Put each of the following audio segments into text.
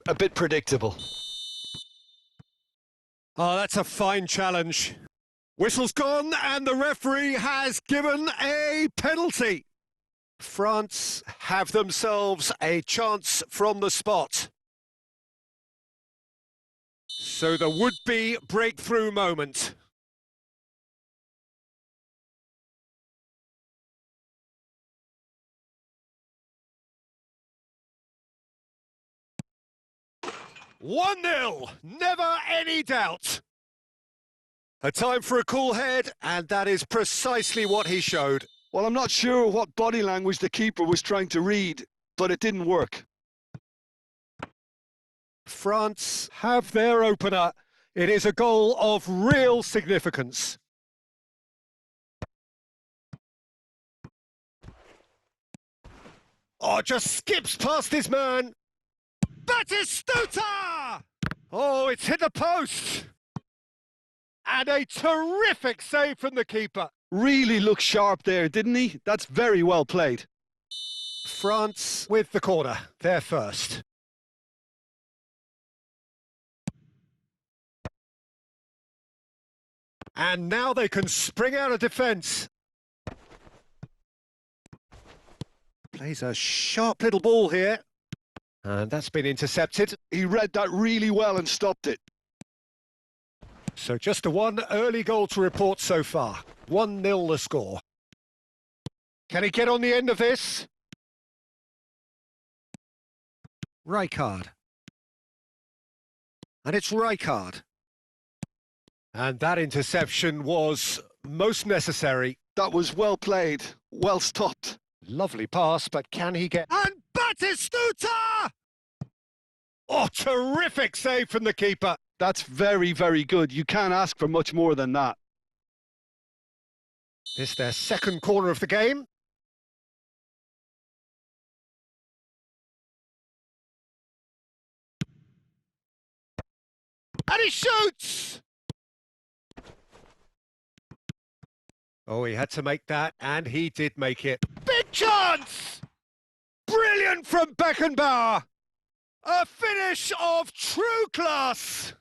a bit predictable. Oh, that's a fine challenge. Whistle's gone and the referee has given a penalty. France have themselves a chance from the spot. So the would-be breakthrough moment. "1-0, never any doubt." A time for a cool head, and that is precisely what he showed. Well, I'm not sure what body language the keeper was trying to read, but it didn't work. France have their opener. It is a goal of real significance. Oh, just skips past his man. Batistuta! Oh, it's hit the post. And a terrific save from the keeper. Really looked sharp there, didn't he? That's very well played. France with the corner, they're first. And now they can spring out of defence. Plays a sharp little ball here. And that's been intercepted. He read that really well and stopped it. So just the one early goal to report so far. 1-0 the score. Can he get on the end of this? Rijkaard. And it's Rijkaard. And that interception was most necessary. That was well played, well stopped. Lovely pass, but can he get... And Batistuta! Oh, terrific save from the keeper. That's very, very good. You can't ask for much more than that. This their second corner of the game. And he shoots! Oh, he had to make that, and he did make it. Big chance! Brilliant from Beckenbauer! A finish of true class!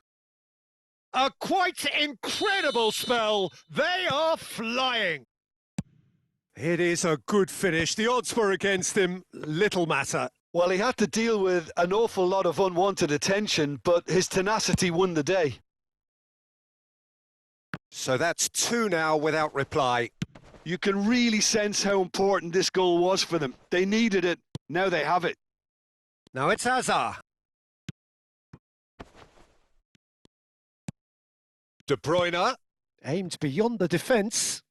A quite incredible spell. They are flying. It is a good finish. The odds were against him. Little matter. Well, he had to deal with an awful lot of unwanted attention, but his tenacity won the day. So that's 2 now without reply. You can really sense how important this goal was for them. They needed it. Now they have it. Now it's Hazard. De Bruyne aimed beyond the defence.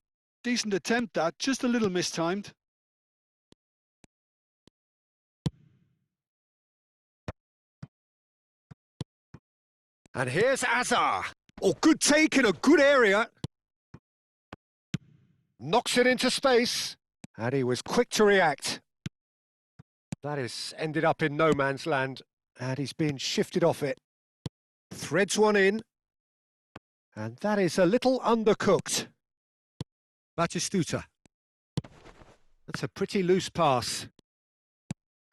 Decent attempt, that. Just a little mistimed. And here's Hazard. Oh, good take in a good area. Knocks it into space. And he was quick to react. That has ended up in no man's land. And he's been shifted off it. Threads one in. And that is a little undercooked. Batistuta. That's a pretty loose pass.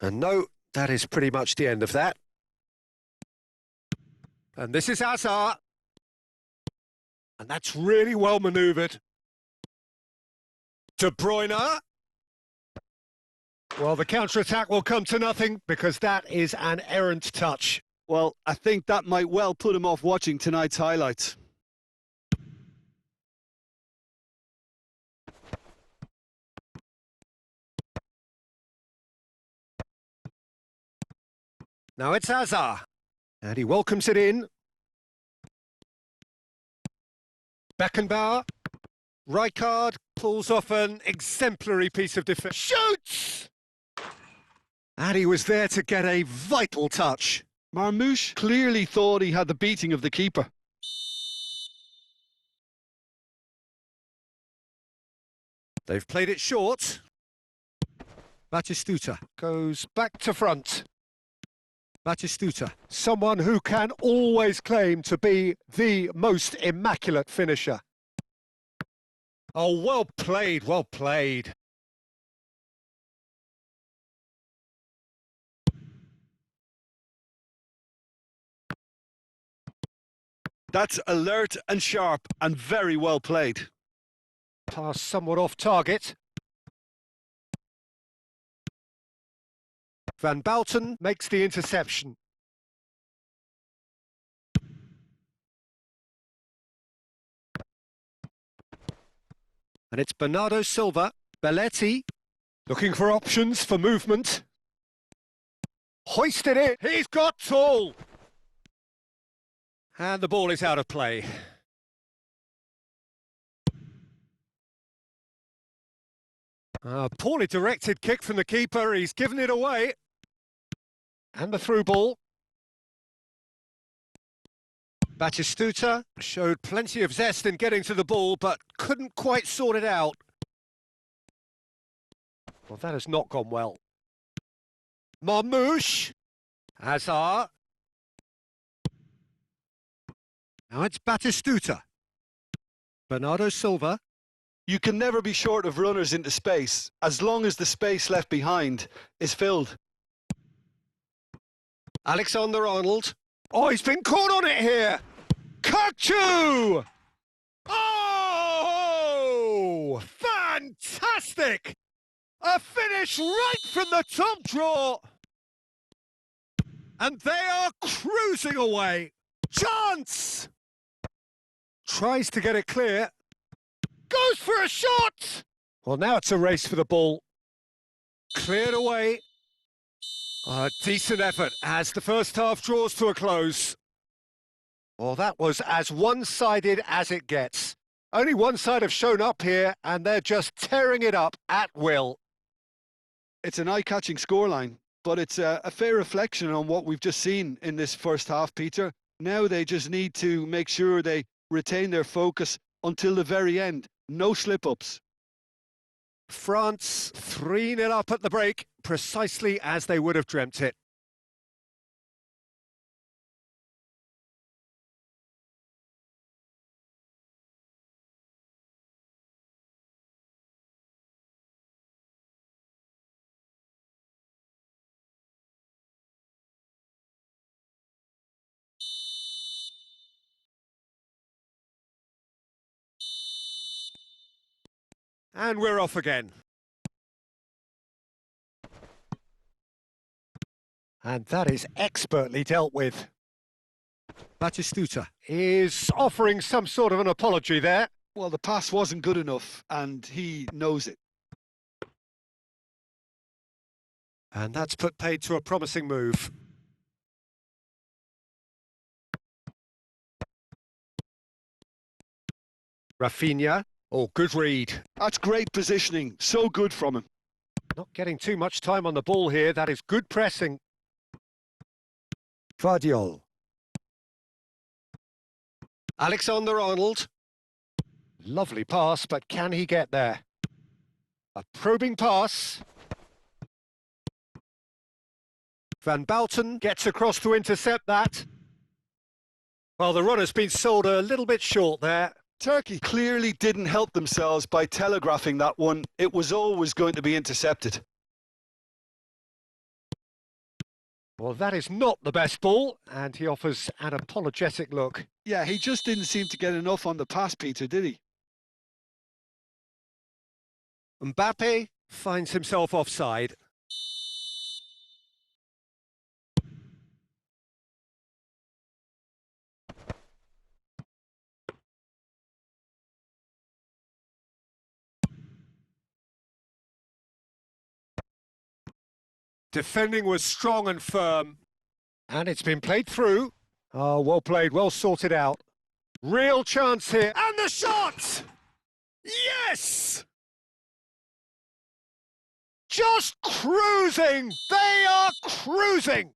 And no, that is pretty much the end of that. And this is Hazard. And that's really well manoeuvred. De Bruyne. Well, the counter-attack will come to nothing because that is an errant touch. Well, I think that might well put him off watching tonight's highlights. Now it's Hazard. And he welcomes it in. Beckenbauer. Rijkaard pulls off an exemplary piece of defence. Shoots! And he was there to get a vital touch. Marmouche clearly thought he had the beating of the keeper. They've played it short. Batistuta goes back to front. Batistuta, someone who can always claim to be the most immaculate finisher. Oh, well played, well played. That's alert and sharp and very well played. Pass somewhat off target. Van Bouten makes the interception. And it's Bernardo Silva. Belletti looking for options for movement. Hoisted it. He's got tall. And the ball is out of play. A poorly directed kick from the keeper. He's given it away. And the through ball. Batistuta showed plenty of zest in getting to the ball, but couldn't quite sort it out. Well, that has not gone well. Marmouche. Hazard. Now it's Batistuta. Bernardo Silva. You can never be short of runners into space, as long as the space left behind is filled. Alexander-Arnold. Oh, he's been caught on it here. Kirkchu! Oh! Fantastic! A finish right from the top draw. And they are cruising away. Chance! Tries to get it clear. Goes for a shot! Well, now it's a race for the ball. Cleared away. A decent effort as the first half draws to a close. Well, that was as one-sided as it gets. Only one side have shown up here, and they're just tearing it up at will. It's an eye-catching scoreline, but it's a fair reflection on what we've just seen in this first half, Peter. Now they just need to make sure they retain their focus until the very end. No slip-ups. France 3-0 up at the break, precisely as they would have dreamt it. And we're off again. And that is expertly dealt with. Batistuta is offering some sort of an apology there. Well, the pass wasn't good enough, and he knows it. And that's put paid to a promising move. Rafinha. Oh, good read. That's great positioning. So good from him. Not getting too much time on the ball here. That is good pressing. Vardiol. Alexander-Arnold. Lovely pass, but can he get there? A probing pass. Van Bouten gets across to intercept that. Well, the runner's been sold a little bit short there. Turkey clearly didn't help themselves by telegraphing that one. It was always going to be intercepted. Well, that is not the best ball, and he offers an apologetic look. Yeah, he just didn't seem to get enough on the pass, Peter, did he? Mbappe finds himself offside. Defending was strong and firm. And it's been played through. Oh, well played, well sorted out. Real chance here. And the shot! Yes! Just cruising! They are cruising!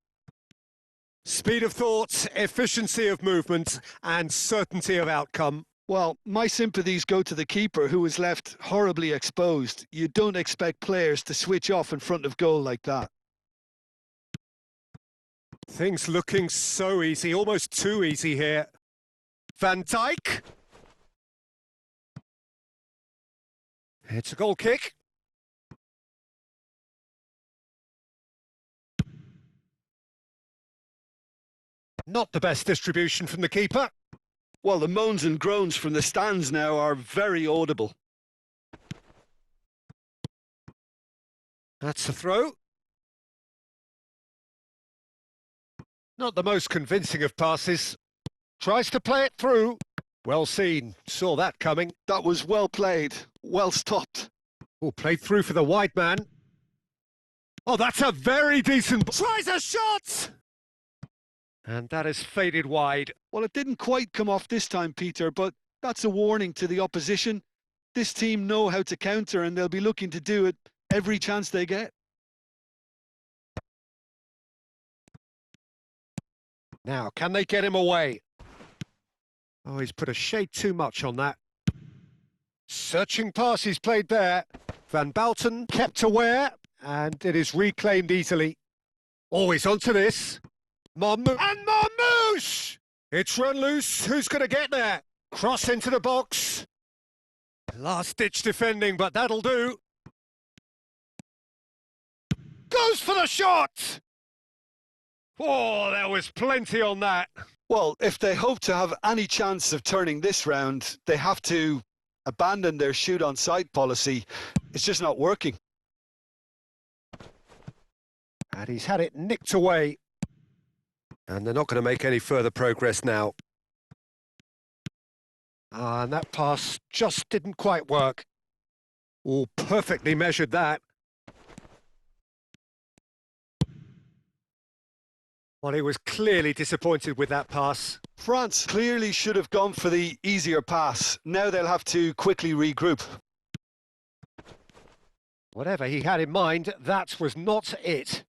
Speed of thought, efficiency of movement, and certainty of outcome. Well, my sympathies go to the keeper, who was left horribly exposed. You don't expect players to switch off in front of goal like that. Things looking so easy, almost too easy here. Van Dijk. It's a goal kick. Not the best distribution from the keeper. Well, the moans and groans from the stands now are very audible. That's the throw. Not the most convincing of passes. Tries to play it through. Well seen. Saw that coming. That was well played. Well stopped. Oh, played through for the wide man. Oh, that's a very decent... Tries a shot! And that is faded wide. Well, it didn't quite come off this time, Peter, but that's a warning to the opposition. This team know how to counter, and they'll be looking to do it every chance they get. Now, can they get him away? Oh, he's put a shade too much on that. Searching pass he's played there. Van Bouten kept aware, and it is reclaimed easily. Always onto this. Marmouche! And Marmouche! It's run loose. Who's going to get there? Cross into the box. Last-ditch defending, but that'll do. Goes for the shot! Oh, there was plenty on that. Well, if they hope to have any chance of turning this round, they have to abandon their shoot-on-sight policy. It's just not working. And he's had it nicked away. And they're not going to make any further progress now. And that pass just didn't quite work. Oh, perfectly measured that. Well, he was clearly disappointed with that pass. France clearly should have gone for the easier pass. Now they'll have to quickly regroup. Whatever he had in mind, that was not it.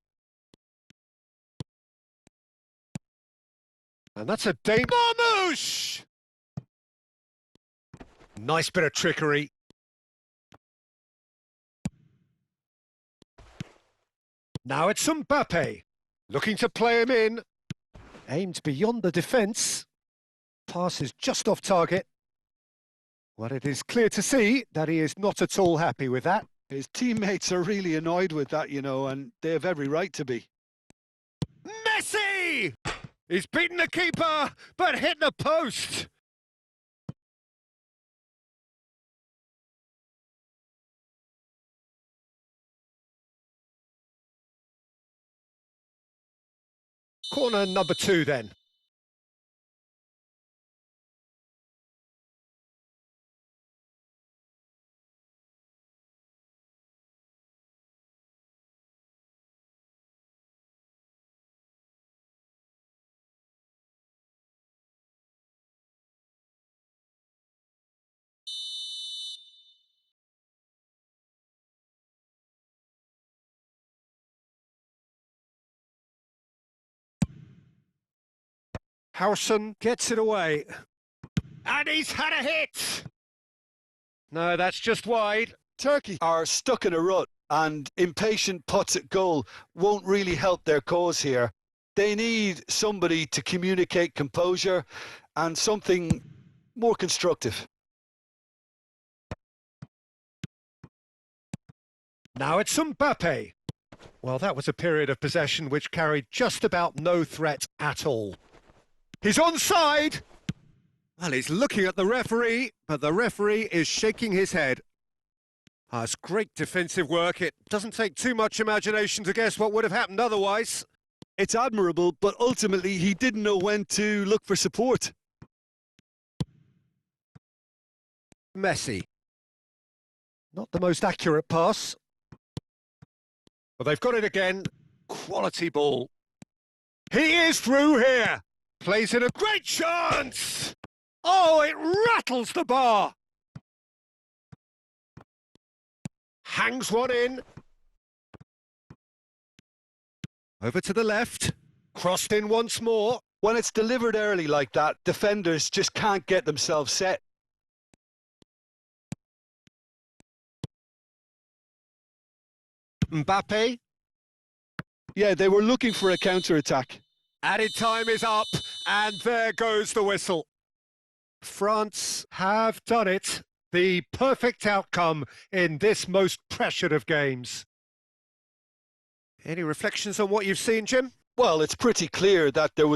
And that's a danger. Marmouche! Nice bit of trickery. Now it's Mbappe. Looking to play him in. Aimed beyond the defence. Pass is just off target. Well, it is clear to see that he is not at all happy with that. His teammates are really annoyed with that, you know, and they have every right to be. Messi! He's beaten the keeper, but hit the post. Corner number 2 then. Howson gets it away. And he's had a hit! No, that's just wide. Turkey are stuck in a rut, and impatient putts at goal won't really help their cause here. They need somebody to communicate composure and something more constructive. Now it's Mbappe. Well, that was a period of possession which carried just about no threat at all. He's onside! Well, he's looking at the referee, but the referee is shaking his head. That's great defensive work. It doesn't take too much imagination to guess what would have happened otherwise. It's admirable, but ultimately he didn't know when to look for support. Messi. Not the most accurate pass. But they've got it again. Quality ball. He is through here. Plays in a great chance. Oh, it rattles the bar. Hangs one in. Over to the left. Crossed in once more. When it's delivered early like that, defenders just can't get themselves set. Mbappe. Yeah, they were looking for a counter-attack. Added time is up, and there goes the whistle. France have done it. The perfect outcome in this most pressured of games. Any reflections on what you've seen, Jim? Well, it's pretty clear that there was